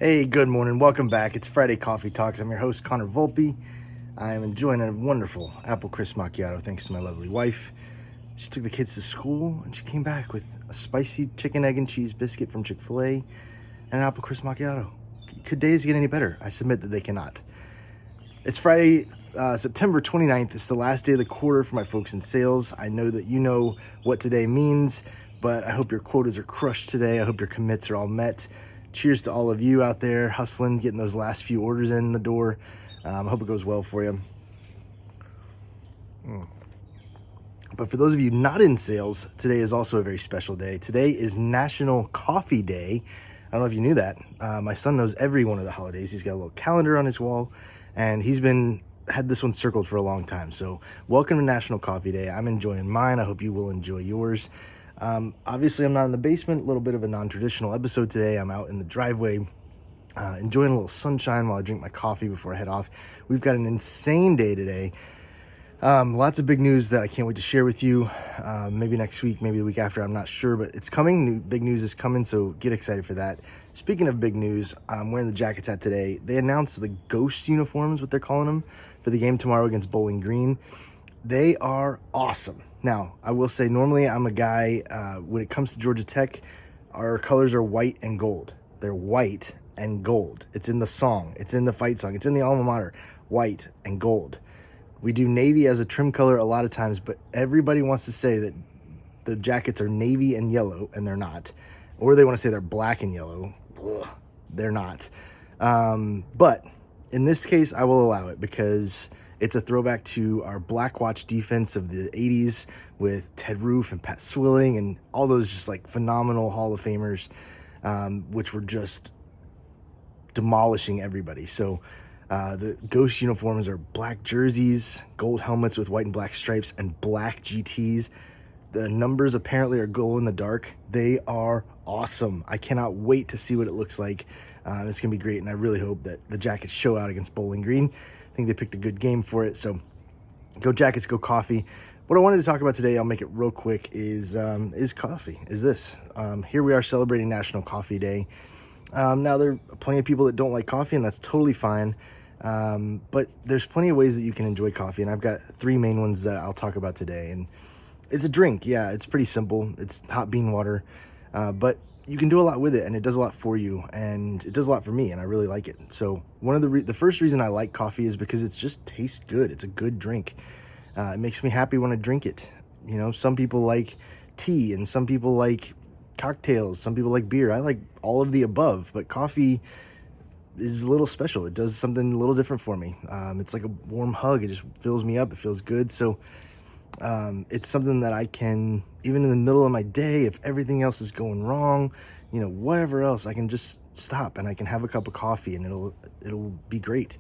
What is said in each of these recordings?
Hey, good morning. Welcome back. It's Friday Coffee Talks. I'm your host, Connor Volpe. I am enjoying a wonderful apple crisp macchiato thanks to my lovely wife. She took the kids to school and she came back with a spicy chicken, egg, and cheese biscuit from Chick-fil-A and an apple crisp macchiato. Could days get any better? I submit that they cannot. It's Friday, September 29th. It's the last day of the quarter for my folks in sales. I know that you know what today means, but I hope your quotas are crushed today. I hope your commits are all met. Cheers to all of you out there hustling, getting those last few orders in the door. I hope it goes well for you. But for those of you not in sales, today is also a very special day. Today is National Coffee Day. I don't know if you knew that. My son knows every one of the holidays. He's got a little calendar on his wall, and he's had this one circled for a long time. So welcome to National Coffee Day. I'm enjoying mine. I hope you will enjoy yours. Obviously, I'm not in the basement. A little bit of a non-traditional episode today. I'm out in the driveway, enjoying a little sunshine while I drink my coffee before I head off. We've got an insane day today. Lots of big news that I can't wait to share with you. Maybe next week, maybe the week after, I'm not sure, but it's coming. Big news is coming, so get excited for that. Speaking of big news, I'm wearing the Jackets hat today. They announced the Ghost uniforms, what they're calling them, for the game tomorrow against Bowling Green. They are awesome. Now, I will say, normally I'm a guy, when it comes to Georgia Tech, our colors are white and gold. They're white and gold. It's in the song. It's in the fight song. It's in the alma mater. White and gold. We do navy as a trim color a lot of times, but everybody wants to say that the Jackets are navy and yellow, and they're not. Or they want to say they're black and yellow. Ugh, they're not. But in this case, I will allow it because it's a throwback to our Black Watch defense of the 80s with Ted Roof and Pat Swilling and all those just like phenomenal Hall of Famers, which were just demolishing everybody. So the Ghost uniforms are black jerseys, gold helmets with white and black stripes, and black GTs. The numbers apparently are glow in the dark. They are awesome. I cannot wait to see what it looks like. It's going to be great, and I really hope that the Jackets show out against Bowling Green. I think they picked a good game for it, so go Jackets, go coffee. What I wanted to talk about today, I'll make it real quick, is coffee, is this. Here we are celebrating National Coffee Day. Now, there are plenty of people that don't like coffee, and that's totally fine, but there's plenty of ways that you can enjoy coffee, and I've got three main ones that I'll talk about today. And it's a drink, yeah, it's pretty simple. It's hot bean water, but you can do a lot with it, and it does a lot for you, and it does a lot for me, and I really like it. So one of the first reason I like coffee is because it just tastes good. It's a good drink. It makes me happy when I drink it. You know, some people like tea, and some people like cocktails, some people like beer. I like all of the above, but coffee is a little special. It does something a little different for me. It's like a warm hug. It just fills me up. It feels good. So it's something that I can, even in the middle of my day, if everything else is going wrong, you know, whatever else, I can just stop and I can have a cup of coffee and it'll be great.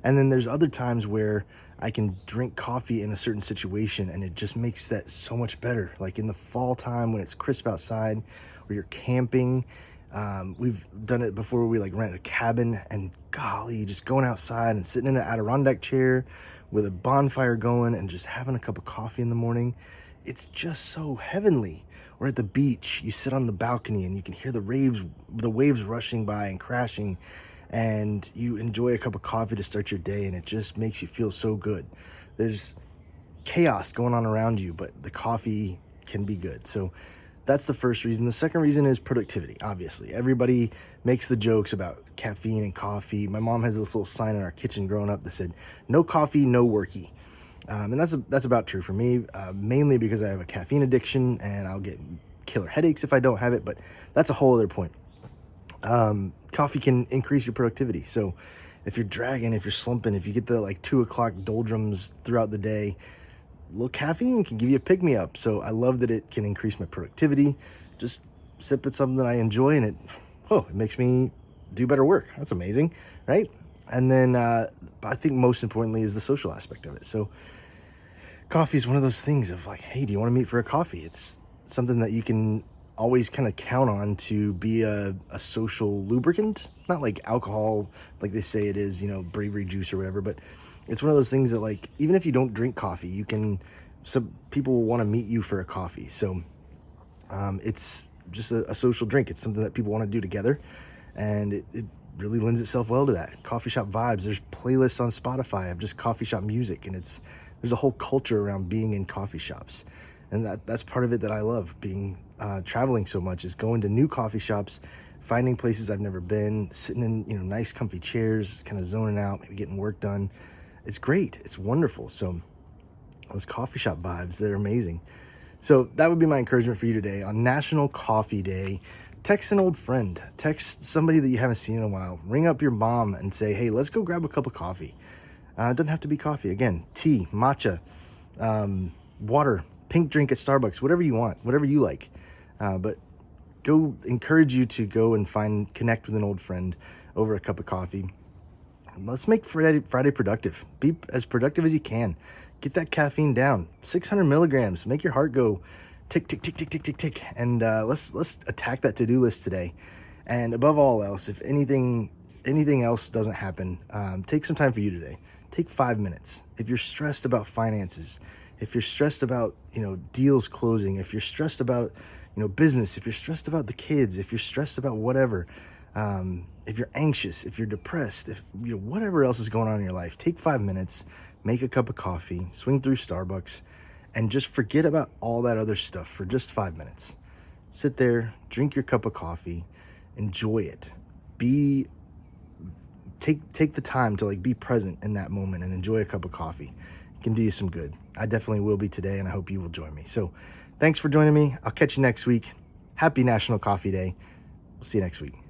And then there's other times where I can drink coffee in a certain situation and it just makes that so much better. Like in the fall time when it's crisp outside or you're camping. We've done it before where we like rent a cabin, and golly, just going outside and sitting in an Adirondack chair with a bonfire going and just having a cup of coffee in the morning. It's just so heavenly. Or at the beach, you sit on the balcony and you can hear the waves rushing by and crashing, and you enjoy a cup of coffee to start your day, and it just makes you feel so good. There's chaos going on around you, but the coffee can be good. So that's the first reason. The second reason is productivity, obviously. Everybody makes the jokes about caffeine and coffee. My mom has this little sign in our kitchen growing up that said, "No coffee, no worky." And that's about true for me, mainly because I have a caffeine addiction and I'll get killer headaches if I don't have it, but that's a whole other point. Coffee can increase your productivity. So if you're dragging, if you're slumping, if you get the like 2 o'clock doldrums throughout the day, a little caffeine can give you a pick-me-up. So I love that it can increase my productivity. Just sip at something that I enjoy, and it makes me do better work. That's amazing, right? And then I think most importantly is the social aspect of it. So coffee is one of those things of like, hey, do you want to meet for a coffee? It's something that you can always kind of count on to be a social lubricant. Not like alcohol, like they say it is, you know, bravery juice or whatever, but it's one of those things that, like, even if you don't drink coffee, some people will want to meet you for a coffee. So it's just a social drink. It's something that people want to do together, and it really lends itself well to that. Coffee shop vibes. There's playlists on Spotify of just coffee shop music, and there's a whole culture around being in coffee shops, and that's part of it that I love. Being traveling so much is going to new coffee shops, finding places I've never been, sitting in nice comfy chairs, kind of zoning out, maybe getting work done. It's great. It's wonderful. So those coffee shop vibes, they're amazing. So that would be my encouragement for you today on National Coffee Day. Text an old friend, text somebody that you haven't seen in a while, ring up your mom and say, hey, let's go grab a cup of coffee. It doesn't have to be coffee. Again, tea, matcha, water, pink drink at Starbucks, whatever you want, whatever you like. But encourage you to go and connect with an old friend over a cup of coffee. Let's make Friday productive. Be as productive as you can. Get that caffeine down. 600 milligrams. Make your heart go tick, tick, tick, tick, tick, tick, tick. And let's attack that to-do list today. And above all else, if anything else doesn't happen, take some time for you today. Take 5 minutes. If you're stressed about finances, if you're stressed about deals closing, if you're stressed about business, if you're stressed about the kids, if you're stressed about whatever, if you're anxious, if you're depressed, if whatever else is going on in your life, take 5 minutes, make a cup of coffee, swing through Starbucks, and just forget about all that other stuff for just 5 minutes. Sit there, drink your cup of coffee, enjoy it. Take the time to be present in that moment and enjoy a cup of coffee. It can do you some good. I definitely will be today, and I hope you will join me. So thanks for joining me. I'll catch you next week. Happy National Coffee Day. We'll see you next week.